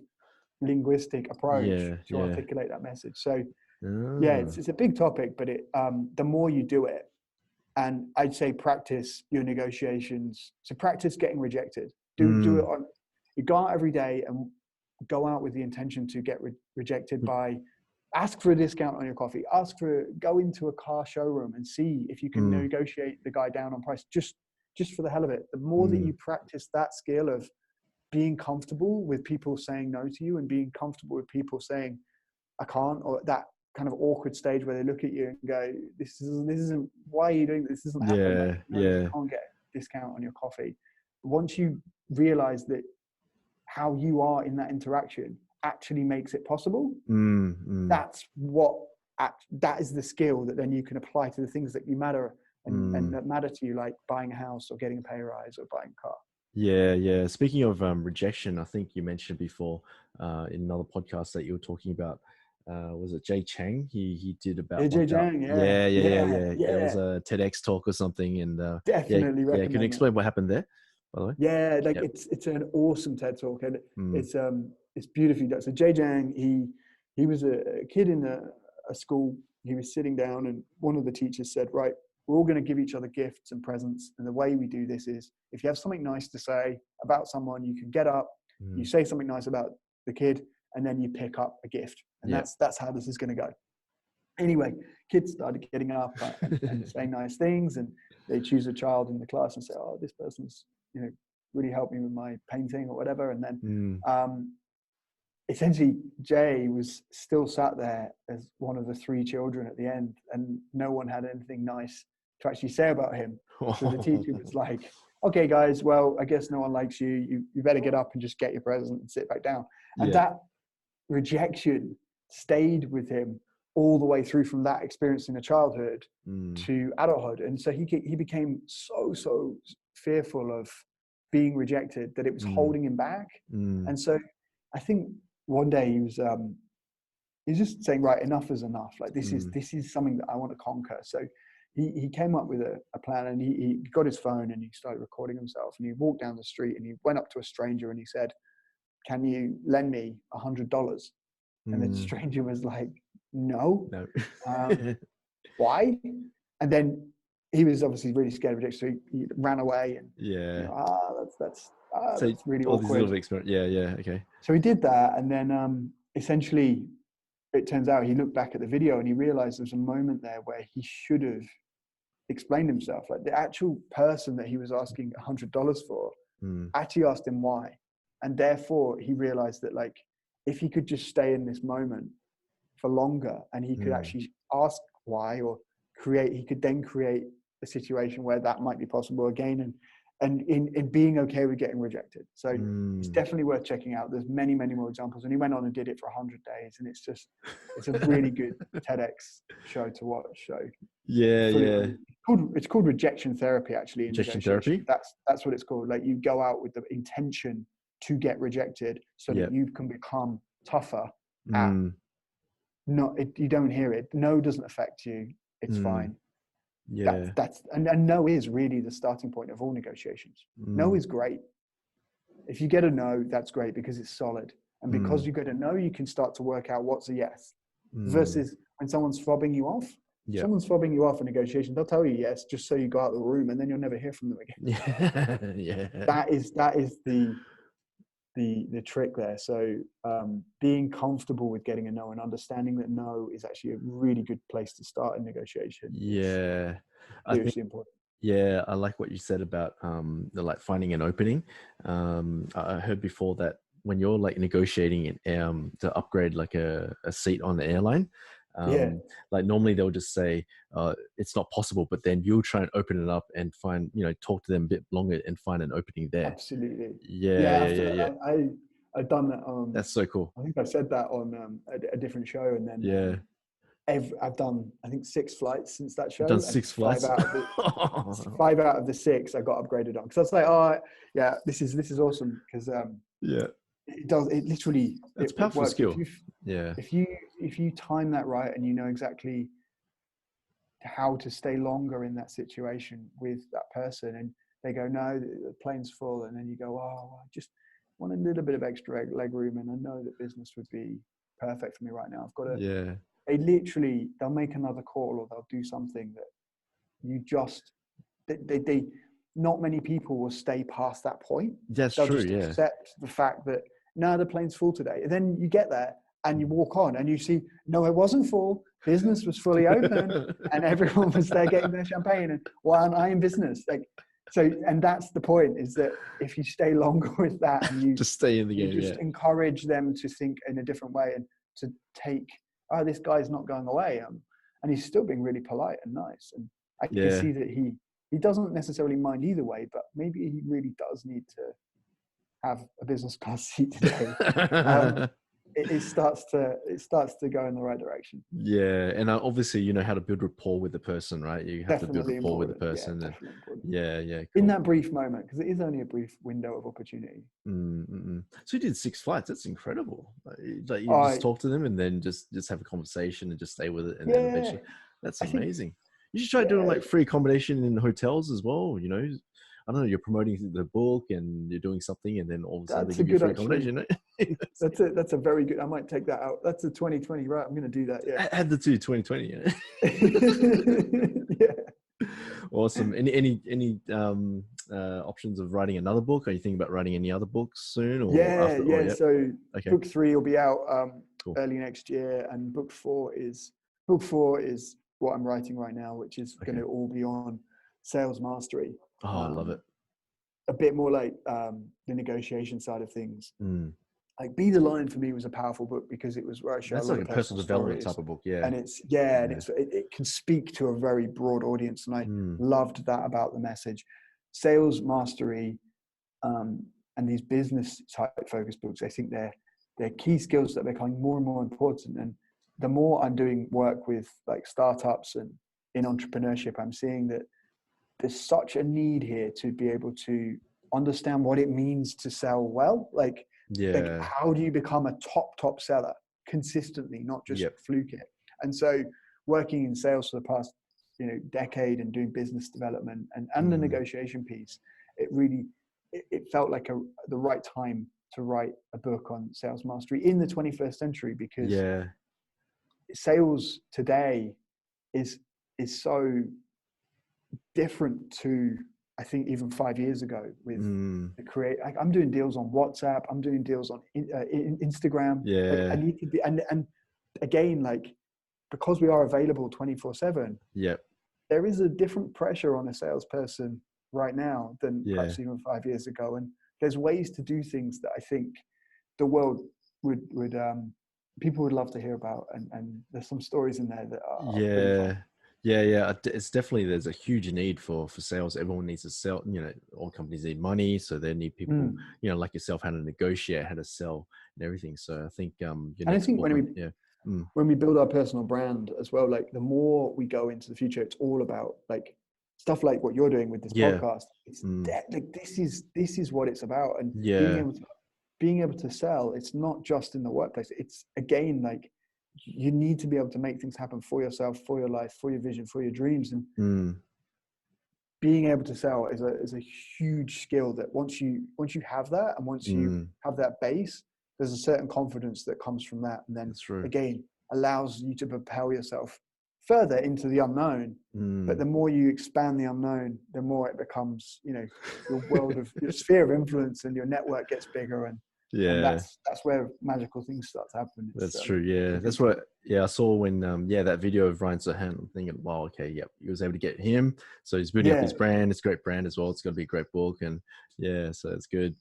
linguistic approach to articulate that message. So it's a big topic, but the more you do it, and I'd say practice your negotiations. So practice getting rejected. Do it on. You go out every day and go out with the intention to get rejected by. Ask for a discount on your coffee. Go into a car showroom and see if you can negotiate the guy down on price. Just for the hell of it. The more that you practice that skill of being comfortable with people saying no to you, and being comfortable with people saying I can't, or that kind of awkward stage where they look at you and go, this isn't why are you doing this? This doesn't happen. You can't get a discount on your coffee. Once you realize that how you are in that interaction actually makes it possible, that is the skill that then you can apply to the things that you matter and that matter to you, like buying a house or getting a pay rise or buying a car. Yeah. Speaking of rejection, I think you mentioned before in another podcast that you were talking about. Was it Jay Chang? He did about Jay Chang. It was a TEDx talk or something, and definitely recommend. Can you explain what happened there, by the way? It's an awesome TED talk, and it's beautifully done. So Jay Chang, he was a kid in a school. He was sitting down, and one of the teachers said, right, we're all going to give each other gifts and presents, and the way we do this is if you have something nice to say about someone, you can get up, you say something nice about the kid, and then you pick up a gift. And that's how this is going to go. Anyway, kids started getting up and saying nice things, and they choose a child in the class and say, oh, this person's, really helped me with my painting or whatever. And then essentially Jay was still sat there as one of the 3 children at the end, and no one had anything nice to actually say about him. So the teacher was like, okay, guys, well, I guess no one likes you. You better get up and just get your present and sit back down. And that rejection stayed with him all the way through from that experience in a childhood to adulthood. And so he became so fearful of being rejected that it was holding him back. And so I think one day he was just saying, right, enough is enough. Like this is something that I want to conquer. So he came up with a plan, and he got his phone and he started recording himself, and he walked down the street and he went up to a stranger and he said, can you lend me $100? And the stranger was like, no. Why? And then he was obviously really scared of rejection, so he ran away, and that's really all awkward. these little experience. Okay. So he did that, and then essentially it turns out he looked back at the video and he realized there was a moment there where he should have explained himself. Like the actual person that he was asking $100 for actually asked him why. And therefore he realized that, like, if he could just stay in this moment for longer, and he could actually ask why, or he could then create a situation where that might be possible again, and in being okay with getting rejected. So it's definitely worth checking out. There's many more examples, and he went on and did it for 100 days, and it's a really good TEDx show to watch. So it's called rejection therapy, actually. Rejection therapy. That's what it's called. Like, you go out with the intention to get rejected, so that you can become tougher. You don't hear it. No doesn't affect you. It's fine. And no is really the starting point of all negotiations. No is great. If you get a no, that's great, because it's solid. And because you get a no, you can start to work out what's a yes. Versus when someone's fobbing you off. Someone's fobbing you off in negotiation, they'll tell you yes, just so you go out of the room, and then you'll never hear from them again. That is the trick there. So being comfortable with getting a no, and understanding that no is actually a really good place to start a negotiation. I think important. I like what you said about like finding an opening. I heard before that when you're like negotiating to upgrade like a seat on the airline, like normally they'll just say it's not possible, but then you'll try and open it up and find, talk to them a bit longer and find an opening there. Absolutely. I've done that. That's so cool. I think I said that on a different show, and then I've done, I think, 6 flights since that show. You've done 6 flights. 5 out of the 6 I got upgraded on, because I was like, this is awesome, because it literally, it's a powerful skill. If you if you time that right and you know exactly how to stay longer in that situation with that person, and they go, no, the plane's full, and then you go, oh, I just want a little bit of extra leg room, and I know that business would be perfect for me right now. I've got to. Yeah. They'll make another call, or they'll do something that you just they not many people will stay past that point. That's They'll true. just Yeah. accept the fact that no, the plane's full today. And then you get there and you walk on and you see, no, it wasn't full. Business was fully open and everyone was there getting their champagne, and why aren't I in business? Like, so, and that's the point, is that if you stay longer with that and you Just stay in the game. you just encourage them to think in a different way and to take, oh, this guy's not going away. And he's still being really polite and nice. And I can see that he doesn't necessarily mind either way, but maybe he really does need to have a business class seat today. It starts to go in the right direction. Yeah, and obviously you know how to build rapport with the person, right? You have Definitely to build rapport with the important. person. Definitely important. Yeah, cool. In that brief moment, because it is only a brief window of opportunity. So you did 6 flights. That's incredible. Like you just talk to them and then just have a conversation and just stay with it, and then eventually, that's amazing. You should try doing like free accommodation in hotels as well. You know, I don't know. You're promoting the book and you're doing something, and then all of a sudden they give you free accommodation. That's a very good. I might take that out. That's a 2020, right? I'm going to do that. Yeah. Add the 2020. Yeah. Awesome. Any options of writing another book? Are you thinking about writing any other books soon? Or So book 3 will be out early next year, and book 4 is what I'm writing right now, which is going to all be on sales mastery. Oh, I love it. A bit more like the negotiation side of things. Like Be the Lion for me was a powerful book because it was where I showed that's like a personal development type of book, and it can speak to a very broad audience, and I loved that about the message. Sales mastery and these business type focused books, I think they're key skills that are becoming more and more important. And the more I'm doing work with like startups and in entrepreneurship, I'm seeing that there's such a need here to be able to understand what it means to sell well. Like how do you become a top seller consistently, not just fluke it? And so working in sales for the past decade and doing business development and the negotiation piece, it felt like the right time to write a book on sales mastery in the 21st century, because sales today is so different to, I think, even 5 years ago with I'm doing deals on WhatsApp. I'm doing deals on Instagram. Like, I need to be, and again, like, because we are available 24/7. There is a different pressure on a salesperson right now than perhaps even 5 years ago. And there's ways to do things that I think the world would people would love to hear about. And there's some stories in there that are pretty fun. It's definitely, there's a huge need for sales. Everyone needs to sell. All companies need money, so they need people like yourself, how to negotiate, how to sell, and everything. So I think and I think when we build our personal brand as well, like the more we go into the future, it's all about like stuff like what you're doing with this podcast. It's like this is what it's about. And being able to sell, it's not just in the workplace. It's again, like, you need to be able to make things happen for yourself, for your life, for your vision, for your dreams. And being able to sell is a huge skill that once you have that, and once you have that base, there's a certain confidence that comes from that. And then again, allows you to propel yourself further into the unknown. But the more you expand the unknown, the more it becomes, your world of your sphere of influence, and your network gets bigger. And that's where magical things start to happen. That's true. Yeah, that's what. I saw when that video of Ryan Sohan. I'm thinking, wow, okay, he was able to get him. So he's building up his brand. It's a great brand as well. It's going to be a great book, and so it's good.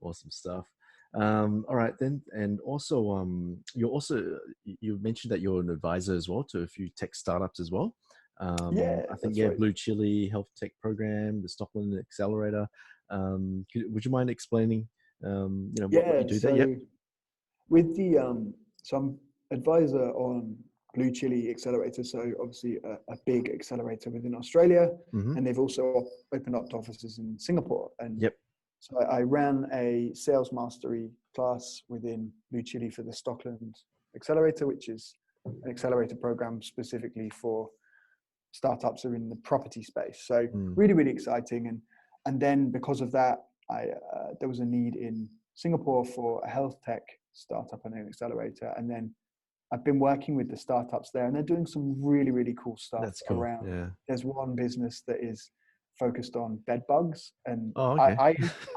Awesome stuff. All right then, and also you mentioned that you're an advisor as well to a few tech startups as well. I think Blue Chili Health Tech Program, the Stockland Accelerator. Would you mind explaining? What you do there? With the so I'm advisor on Blue Chili Accelerator, so obviously a big accelerator within Australia, and they've also opened up offices in Singapore. And so I ran a sales mastery class within Blue Chili for the Stockland Accelerator, which is an accelerator program specifically for startups are in the property space. So really, really exciting. And then because of that, there was a need in Singapore for a health tech startup and an accelerator. And then I've been working with the startups there, and they're doing some really, really cool stuff. That's cool. Around. Yeah. There's one business that is focused on bed bugs, and okay.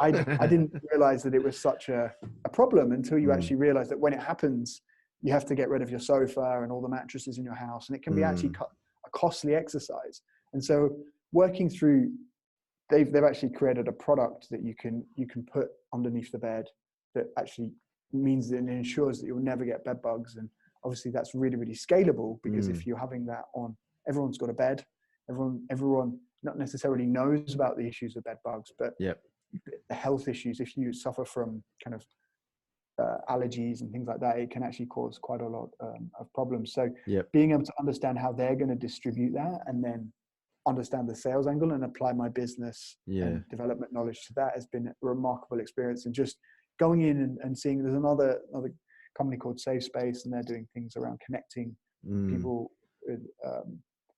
I didn't realize that it was such a problem until you actually realize that when it happens, you have to get rid of your sofa and all the mattresses in your house, and it can be actually a costly exercise. And so working through, they've actually created a product that you can put underneath the bed that actually means that it ensures that you'll never get bed bugs. And obviously that's really, really scalable, because if you're having that on, everyone's got a bed, everyone not necessarily knows about the issues of bed bugs, but the health issues, if you suffer from kind of allergies and things like that, it can actually cause quite a lot of problems. So being able to understand how they're going to distribute that, and then understand the sales angle and apply my business and development knowledge to that, has been a remarkable experience. And just going in and seeing, there's another company called Safe Space, and they're doing things around connecting people with,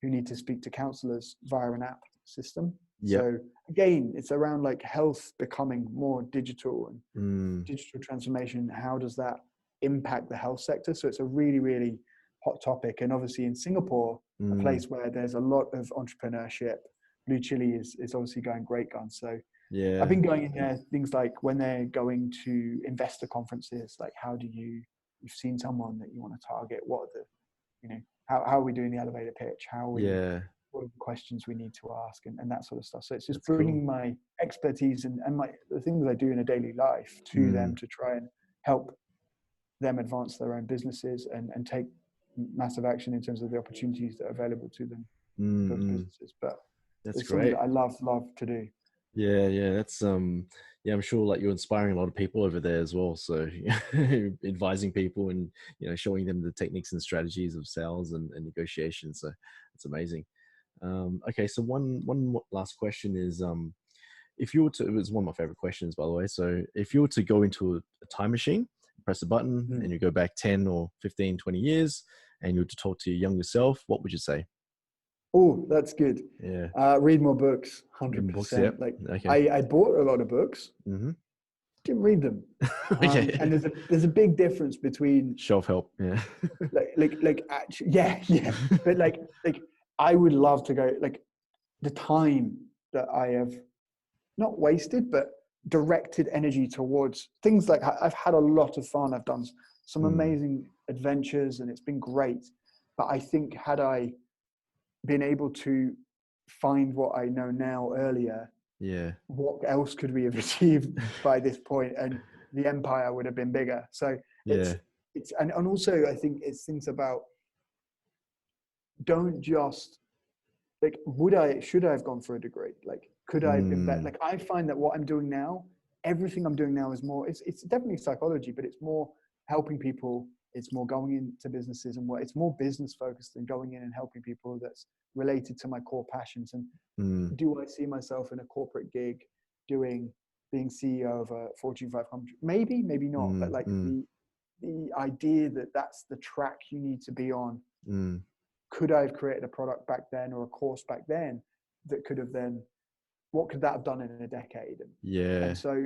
who need to speak to counselors via an app system. So again, it's around like health becoming more digital and digital transformation. How does that impact the health sector? So it's a really, really hot topic. And obviously in Singapore, a place where there's a lot of entrepreneurship, Blue Chili is obviously going great guns. So I've been going in there, things like when they're going to investor conferences, like you've seen someone that you want to target, what are the, how are we doing the elevator pitch? How are we, what are the questions we need to ask, and that sort of stuff. So it's just bringing my expertise and the things I do in a daily life to them, to try and help them advance their own businesses and take massive action in terms of the opportunities that are available to them, those businesses. But that's it's great. something that I love to do. That's I'm sure like you're inspiring a lot of people over there as well. So advising people and showing them the techniques and strategies of sales and negotiation. So it's amazing. Okay, so one last question is, if you were to, it was one of my favorite questions, by the way. So if you were to go into a time machine, press a button and you go back 10 or 15, 20 years and you were to talk to your younger self, what would you say? Oh, that's good. Yeah. Read more books, 100%. Books, yep. Like okay. I bought a lot of books, didn't read them. Okay. And there's a big difference between shelf help. Yeah. like actually, but like I would love to go, like the time that I have not wasted, but directed energy towards things, like I've had a lot of fun. I've done some amazing adventures and it's been great. But I think had I been able to find what I know now earlier, what else could we have achieved by this point? And the empire would have been bigger. So it's and also I think it's things about, don't just like, should I have gone for a degree? Like, could I have been better? Like, I find that what I'm doing now, everything I'm doing now is more, it's definitely psychology, but it's more helping people. It's more going into businesses and it's more business focused than going in and helping people that's related to my core passions. And do I see myself in a corporate gig being CEO of a Fortune 500? Maybe not. But like the idea that that's the track you need to be on. Could I have created a product back then or a course back then that could have then, what could that have done in a decade? And so,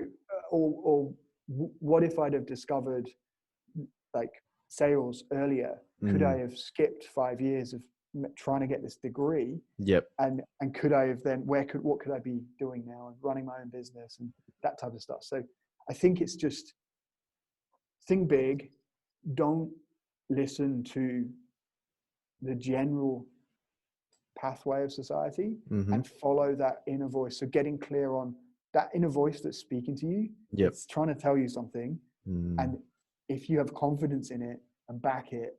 or what if I'd have discovered like sales earlier? Could I have skipped 5 years of trying to get this degree? And could I have then, what could I be doing now and running my own business and that type of stuff? So I think it's just think big, don't listen to the general pathway of society and follow that inner voice. So getting clear on that inner voice that's speaking to you, it's trying to tell you something. And if you have confidence in it and back it,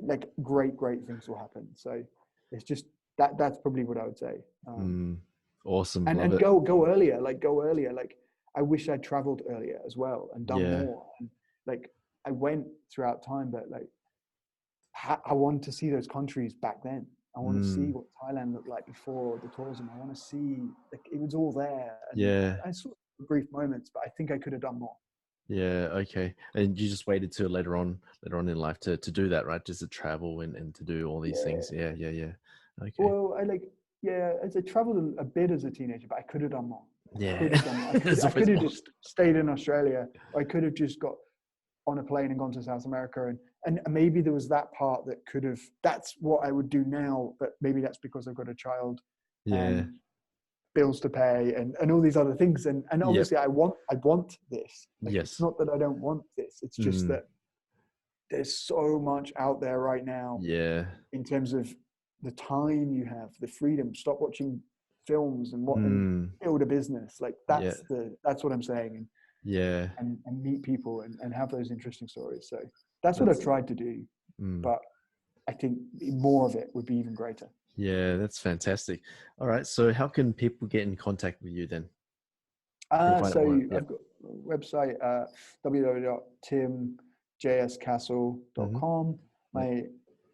like great things will happen. So it's just that's probably what I would say. Awesome. And go earlier. Like I wish I'd traveled earlier as well and done more. And like I went throughout time, but like I want to see those countries back then. I want to see what Thailand looked like before the tourism. I want to see, like, it was all there. And I saw brief moments, but I think I could have done more. Yeah. Okay. And you just waited till later on in life to do that, right? Just to travel and to do all these Yeah. things. Yeah. Yeah. Yeah. Okay. Well, yeah, as I traveled a bit as a teenager, but I could have done more. I Yeah. could have done more. There's I always could have more. just stayed in Australia. Or I could have just got on a plane and gone to South America. And maybe there was that part that could have, that's what I would do now. But maybe that's because I've got a child Yeah. and bills to pay and all these other things. And Yep. obviously I want this. Like, it's Yes. not that I don't want this. It's just that there's so much out there right now Yeah. in terms of the time you have, the freedom. Stop watching films and build a business. Like Yeah. that's what I'm saying. Yeah. And meet people and have those interesting stories. So that's what I've tried to do. But I think more of it would be even greater. Yeah, that's fantastic. All right. So how can people get in contact with you then? So I've got a website, www.timjscastle.com. My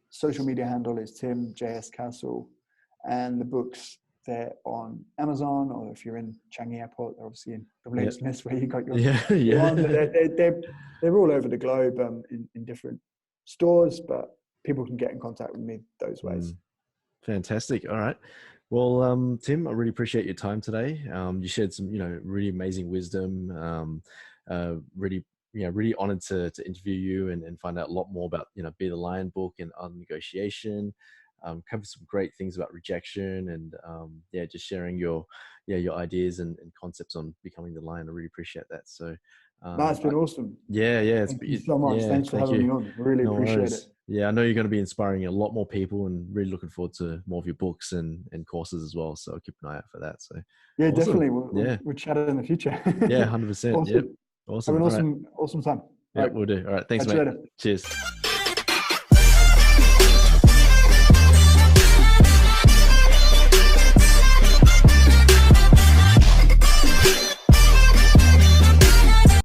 social media handle is timjscastle, and the books, they're on Amazon, or if you're in Changi Airport, they're obviously in Relentless, where you got your one. They're all over the globe in different stores, but people can get in contact with me those ways. Fantastic. All right. Well, Tim, I really appreciate your time today. You shared some, really amazing wisdom. Really honored to interview you and find out a lot more about, Be the Lion book and on negotiation. Covered some great things about rejection and just sharing your ideas and concepts on becoming the lion. I really appreciate that. So That's been awesome. Yeah. Thank you so much. Thanks for having me on. I really appreciate it. Yeah, I know you're going to be inspiring a lot more people and really looking forward to more of your books and courses as well. So I'll keep an eye out for that. So yeah, awesome. Definitely. We'll chat in the future. Yeah, 100%. Awesome. Yep. Awesome. Have an awesome time. Yeah, we'll do. All right. Thanks, Catch mate. you later. Cheers.